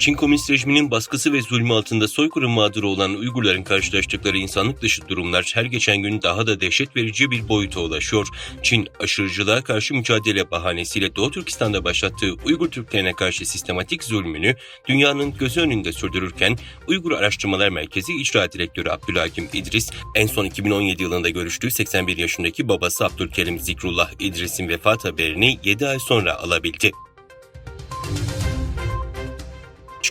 Çin Komünist rejiminin baskısı ve zulmü altında soykırım mağduru olan Uygurların karşılaştıkları insanlık dışı durumlar her geçen gün daha da dehşet verici bir boyuta ulaşıyor. Çin, aşırıcılığa karşı mücadele bahanesiyle Doğu Türkistan'da başlattığı Uygur Türklerine karşı sistematik zulmünü dünyanın gözü önünde sürdürürken Uygur Araştırmalar Merkezi İcra Direktörü Abdülhakim İdris, en son 2017 yılında görüştüğü 81 yaşındaki babası Abdülkerim Zikrullah İdris'in vefat haberini 7 ay sonra alabildi.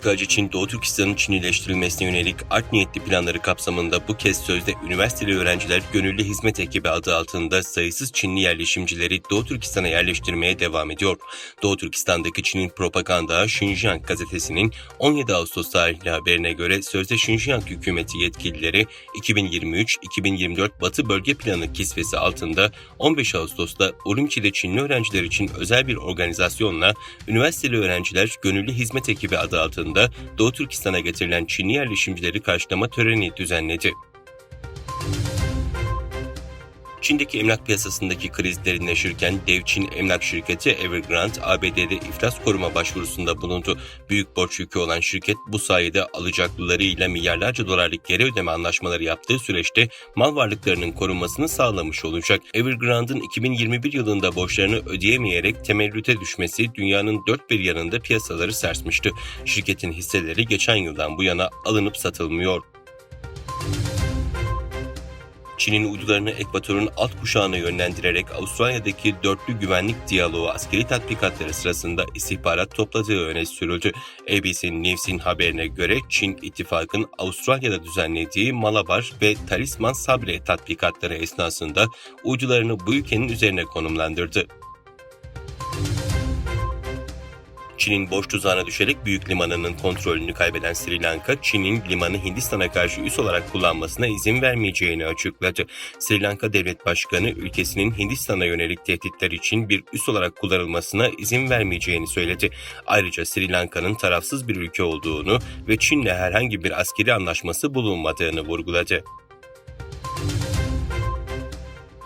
Çıkarcı Çin, Doğu Türkistan'ın Çinileştirilmesine yönelik art niyetli planları kapsamında bu kez sözde üniversiteli öğrenciler Gönüllü Hizmet Ekibi adı altında sayısız Çinli yerleşimcileri Doğu Türkistan'a yerleştirmeye devam ediyor. Doğu Türkistan'daki Çin'in propaganda Xinjiang gazetesinin 17 Ağustos tarihli haberine göre sözde Xinjiang hükümeti yetkilileri 2023-2024 Batı Bölge Planı kisvesi altında 15 Ağustos'ta Urumçi'de Çinli öğrenciler için özel bir organizasyonla üniversiteli öğrenciler Gönüllü Hizmet Ekibi adı altında Doğu Türkistan'a getirilen Çinli yerleşimcileri karşılama töreni düzenledi. Çin'deki emlak piyasasındaki kriz derinleşirken dev Çin emlak şirketi Evergrande, ABD'de iflas koruma başvurusunda bulundu. Büyük borç yükü olan şirket bu sayede alacaklılarıyla milyarlarca dolarlık geri ödeme anlaşmaları yaptığı süreçte mal varlıklarının korunmasını sağlamış olacak. Evergrande'ın 2021 yılında borçlarını ödeyemeyerek temerrüte düşmesi dünyanın dört bir yanında piyasaları sarsmıştı. Şirketin hisseleri geçen yıldan bu yana alınıp satılmıyor. Çin'in uydularını Ekvator'un alt kuşağına yönlendirerek Avustralya'daki dörtlü güvenlik diyaloğu askeri tatbikatları sırasında istihbarat topladığı öne sürüldü. ABC News'in haberine göre Çin ittifakın Avustralya'da düzenlediği Malabar ve Talisman Sabre tatbikatları esnasında uydularını bu ülkenin üzerine konumlandırdı. Çin'in boş tuzağına düşerek büyük limanının kontrolünü kaybeden Sri Lanka, Çin'in limanı Hindistan'a karşı üs olarak kullanmasına izin vermeyeceğini açıkladı. Sri Lanka Devlet Başkanı, ülkesinin Hindistan'a yönelik tehditler için bir üs olarak kullanılmasına izin vermeyeceğini söyledi. Ayrıca Sri Lanka'nın tarafsız bir ülke olduğunu ve Çin'le herhangi bir askeri anlaşması bulunmadığını vurguladı.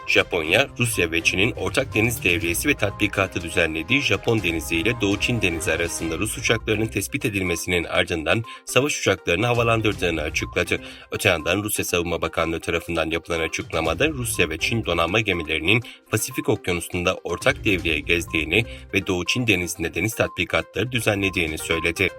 Japonya, Rusya ve Çin'in ortak deniz devriyesi ve tatbikatı düzenlediği Japon Denizi ile Doğu Çin Denizi arasında Rus uçaklarının tespit edilmesinin ardından savaş uçaklarını havalandırdığını açıkladı. Öte yandan Rusya Savunma Bakanlığı tarafından yapılan açıklamada Rusya ve Çin donanma gemilerinin Pasifik Okyanusu'nda ortak devreye gezdiğini ve Doğu Çin Denizi'nde deniz tatbikatları düzenlediğini söyledi.